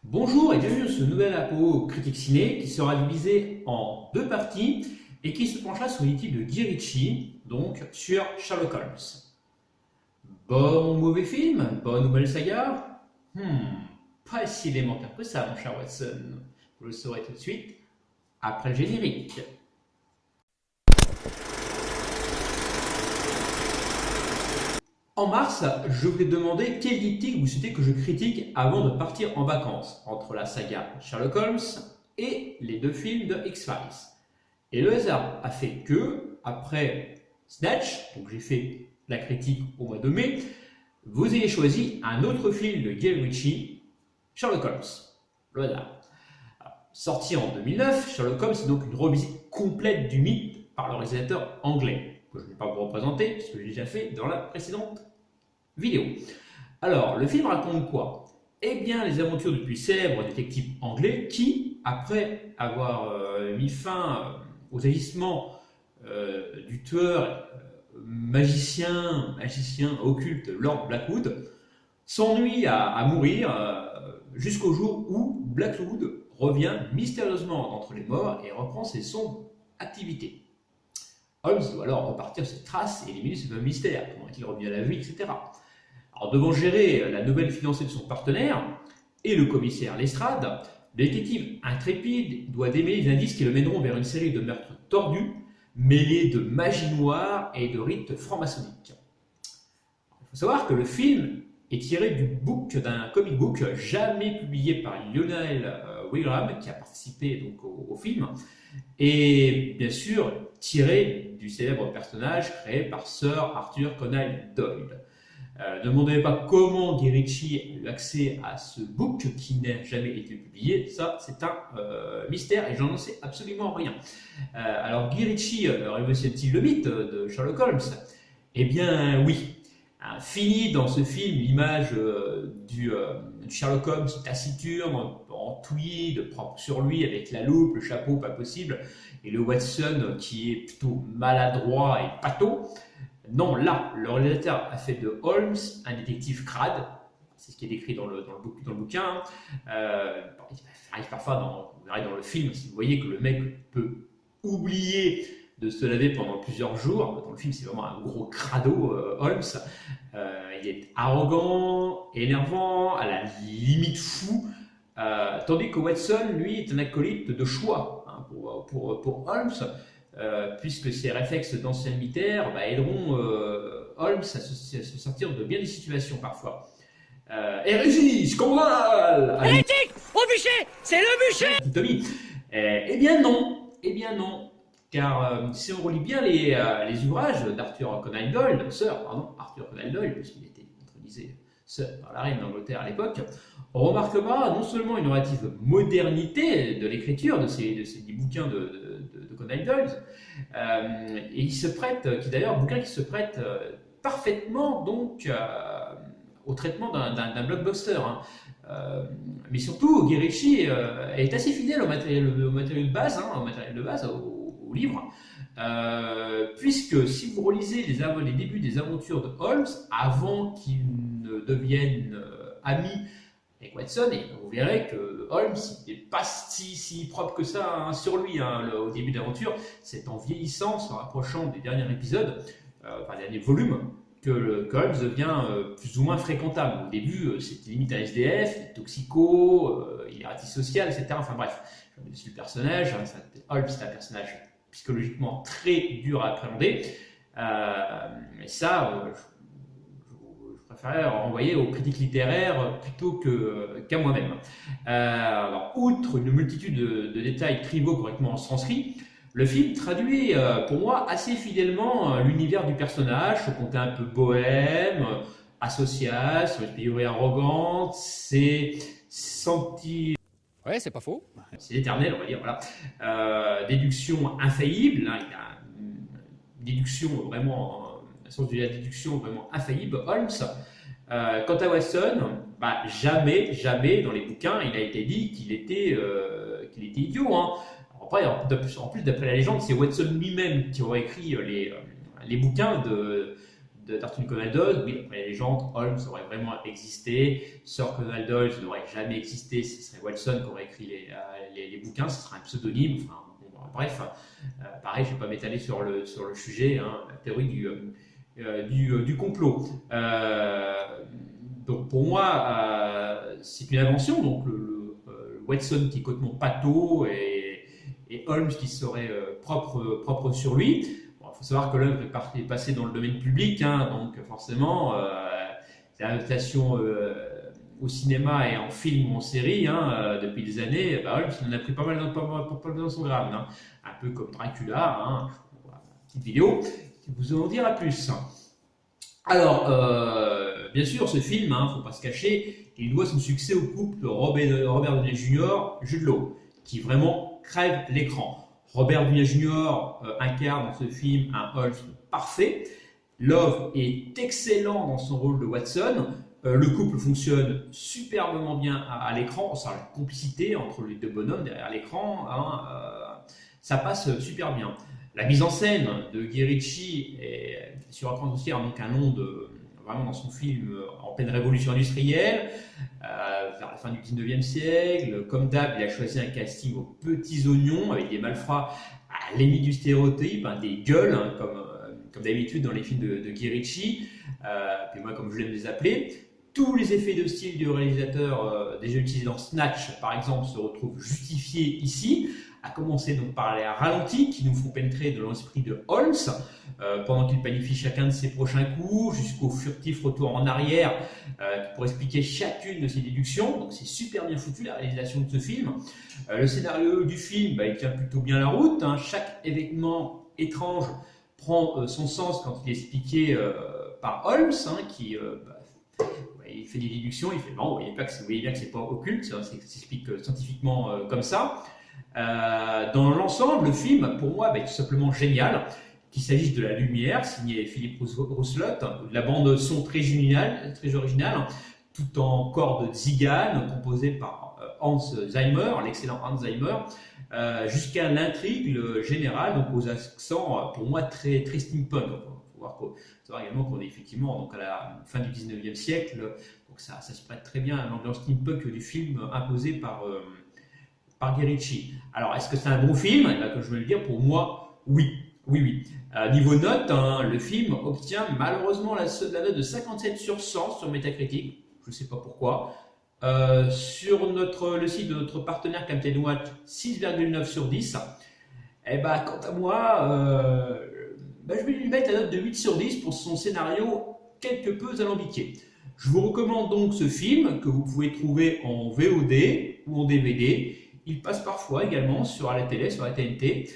Bonjour et bienvenue dans ce nouvel Apo Critique Ciné qui sera divisé en deux parties et qui se penchera sur l'équipe de Guy Ritchie, donc sur Sherlock Holmes. Bon ou mauvais film? Bonne ou belle saga? Pas si élémentaire que ça, mon cher Watson. Vous le saurez tout de suite après le générique. En mars, je vous ai demandé quel diptyque vous souhaitez que je critique avant de partir en vacances, entre la saga Sherlock Holmes et les deux films de X-Files. Et le hasard a fait que, après Snatch, donc j'ai fait la critique au mois de mai, vous ayez choisi un autre film de Guy Ritchie, Sherlock Holmes. Le hasard. Sorti en 2009, Sherlock Holmes est donc une revisite complète du mythe par le réalisateur anglais, que je ne vais pas vous représenter, puisque j'ai déjà fait dans la précédente vidéo. Alors, le film raconte quoi? Eh bien, les aventures du plus célèbre détective anglais qui, après avoir mis fin aux agissements du tueur magicien occulte Lord Blackwood, s'ennuie à mourir jusqu'au jour où Blackwood revient mystérieusement d'entre les morts et reprend ses sombres activités. Holmes doit alors repartir ses traces et éliminer ce fameux mystère, comment est-il revenu à la vie, etc. Alors, devant gérer la nouvelle fiancée de son partenaire et le commissaire Lestrade, le détective intrépide doit démêler les indices qui le mèneront vers une série de meurtres tordus, mêlés de magie noire et de rites francs-maçonniques. Il faut savoir que le film est tiré d'un comic book jamais publié par Lionel Wigram, qui a participé donc au film, et bien sûr tiré du célèbre personnage créé par Sir Arthur Conan Doyle. Ne me demandez pas comment Guy Ritchie a eu accès à ce book qui n'a jamais été publié, ça c'est un mystère et j'en sais absolument rien. Alors Guy Ritchie révolutionne-t-il le mythe de Sherlock Holmes? Eh bien oui. Fini dans ce film l'image du Sherlock Holmes taciturne, en tweed, propre sur lui, avec la loupe, le chapeau pas possible, et le Watson qui est plutôt maladroit et pâteau. Non, là, le réalisateur a fait de Holmes un détective crade, c'est ce qui est décrit dans le bouquin. Il arrive parfois, vous verrez dans le film, si vous voyez que le mec peut oublier de se laver pendant plusieurs jours. Dans le film, c'est vraiment un gros crado, Holmes. Il est arrogant, énervant, à la limite fou, tandis que Watson, lui, est un acolyte de choix pour Holmes, puisque ses réflexes d'ancien militaire aideront Holmes à se sortir de bien des situations parfois. Hérésie, scandale! Hérétique! Au bûcher! C'est le bûcher! Tommy. Eh bien non. Car si on relit bien les ouvrages d'Arthur Conan Doyle, Arthur Conan Doyle, puisqu'il était intronisé Sir par la reine d'Angleterre à l'époque, on remarquera non seulement une relative modernité de l'écriture de ces bouquins de Conan Doyle, et bouquin qui se prête parfaitement donc au traitement d'un blockbuster. Mais surtout, Guy Ritchie est assez fidèle au matériel de base, au livre, puisque si vous relisez les débuts des aventures de Holmes, avant qu'il ne devienne ami avec Watson, et vous verrez que Holmes n'est pas si propre que ça sur lui au début de l'aventure. C'est en vieillissant, se rapprochant des derniers épisodes, derniers volumes, que Holmes devient plus ou moins fréquentable. Au début, c'était limite à SDF, il est toxico, il est antisocial, etc. Enfin bref, je me suis le personnage. Holmes, c'est un personnage psychologiquement très dur à appréhender. Et ça, je préférais renvoyer aux critiques littéraires plutôt qu'à moi-même. Alors, outre une multitude de détails triviaux correctement transcrits, le film traduit pour moi assez fidèlement l'univers du personnage, ce côté un peu bohème, asocial, son esprit arrogant, ses sentiments. Ouais, c'est pas faux. C'est éternel, on va dire, voilà. Déduction infaillible, il a une déduction vraiment, le sens de la déduction vraiment infaillible, Holmes. Quant à Watson, jamais dans les bouquins, il a été dit qu'il était idiot. Après, en plus, d'après la légende, c'est Watson lui-même qui aurait écrit les bouquins d'Arthur Conan Doyle. Oui, d'après les légendes, Holmes aurait vraiment existé. Sir Conan Doyle n'aurait jamais existé. Ce serait Watson qui aurait écrit les bouquins. Ce serait un pseudonyme. Enfin, bon, bref, pareil, je ne vais pas m'étaler sur le sujet, hein, la théorie du complot. Donc pour moi, c'est une invention. Donc le Watson qui est complètement pâteau et Holmes qui serait propre sur lui. Bon, il faut savoir que l'œuvre est passée dans le domaine public, hein, donc forcément, l'adaptation au cinéma et en film ou en série, hein, depuis des années, Holmes il en a pris pas mal dans son grave, hein, un peu comme Dracula, hein. Petite vidéo qui vous en dira plus. Alors, bien sûr, ce film, il ne faut pas se cacher, il doit son succès au couple Robert Downey Jr. Jude Law, qui vraiment crève l'écran. Robert Downey Jr. Incarne dans ce film un Holmes parfait. Love est excellent dans son rôle de Watson. Le couple fonctionne superbement bien à l'écran. On sent la complicité entre les deux bonhommes derrière l'écran. Hein, ça passe super bien. La mise en scène de Guy Ritchie est sur écran aussi donc un nom vraiment dans son film en pleine révolution industrielle, vers la fin du 19e siècle. Comme d'hab, il a choisi un casting aux petits oignons avec des malfrats à l'ennemi du stéréotype, hein, des gueules, hein, comme d'habitude dans les films de Guy Ritchie, puis moi comme je l'aime les appeler. Tous les effets de style du réalisateur déjà utilisés dans Snatch par exemple se retrouvent justifiés ici, à commencer donc par les ralentis qui nous font pénétrer dans l'esprit de Holmes pendant qu'il planifie chacun de ses prochains coups, jusqu'au furtif retour en arrière pour expliquer chacune de ses déductions. Donc c'est super bien foutu la réalisation de ce film. Le scénario du film, il tient plutôt bien la route, hein. Chaque événement étrange prend son sens quand il est expliqué par Holmes, hein, qui il fait des déductions, il fait non, vous voyez bien que c'est pas occulte, ça s'explique scientifiquement comme ça. Dans l'ensemble, le film, pour moi, est tout simplement génial. Qu'il s'agisse de la lumière, signé Philippe Rousselot, de la bande son très originale, tout en cordes Zigan, composée par Hans Zimmer, l'excellent Hans Zimmer, jusqu'à l'intrigue générale, donc aux accents, pour moi, très, très steampunk. Il faut savoir également qu'on est effectivement donc à la fin du 19e siècle, donc ça se prête très bien à l'ambiance steampunk du film imposé par Guy Ritchie. Alors, est-ce que c'est un bon film? Comme je vais le dire, pour moi, oui. Niveau note, hein, le film obtient malheureusement la note de 57 sur 100 sur Metacritic. Je ne sais pas pourquoi. Sur le site de notre partenaire Camden Watch, 6,9 sur 10. Quant à moi, je vais lui mettre la note de 8 sur 10 pour son scénario quelque peu alambiqué. Je vous recommande donc ce film que vous pouvez trouver en VOD ou en DVD. Il passe parfois également sur la télé, sur la TNT.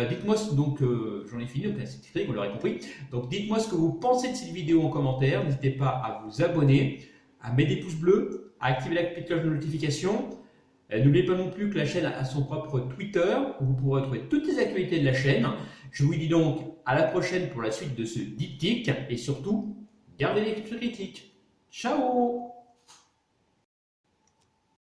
Dites-moi donc, j'en ai fini, donc c'est critique, on l'aurait compris. Donc dites-moi ce que vous pensez de cette vidéo en commentaire. N'hésitez pas à vous abonner, à mettre des pouces bleus, à activer la petite cloche de notification. N'oubliez pas non plus que la chaîne a son propre Twitter où vous pourrez retrouver toutes les actualités de la chaîne. Je vous dis donc à la prochaine pour la suite de ce diptyque et surtout, gardez l'esprit critique. Ciao!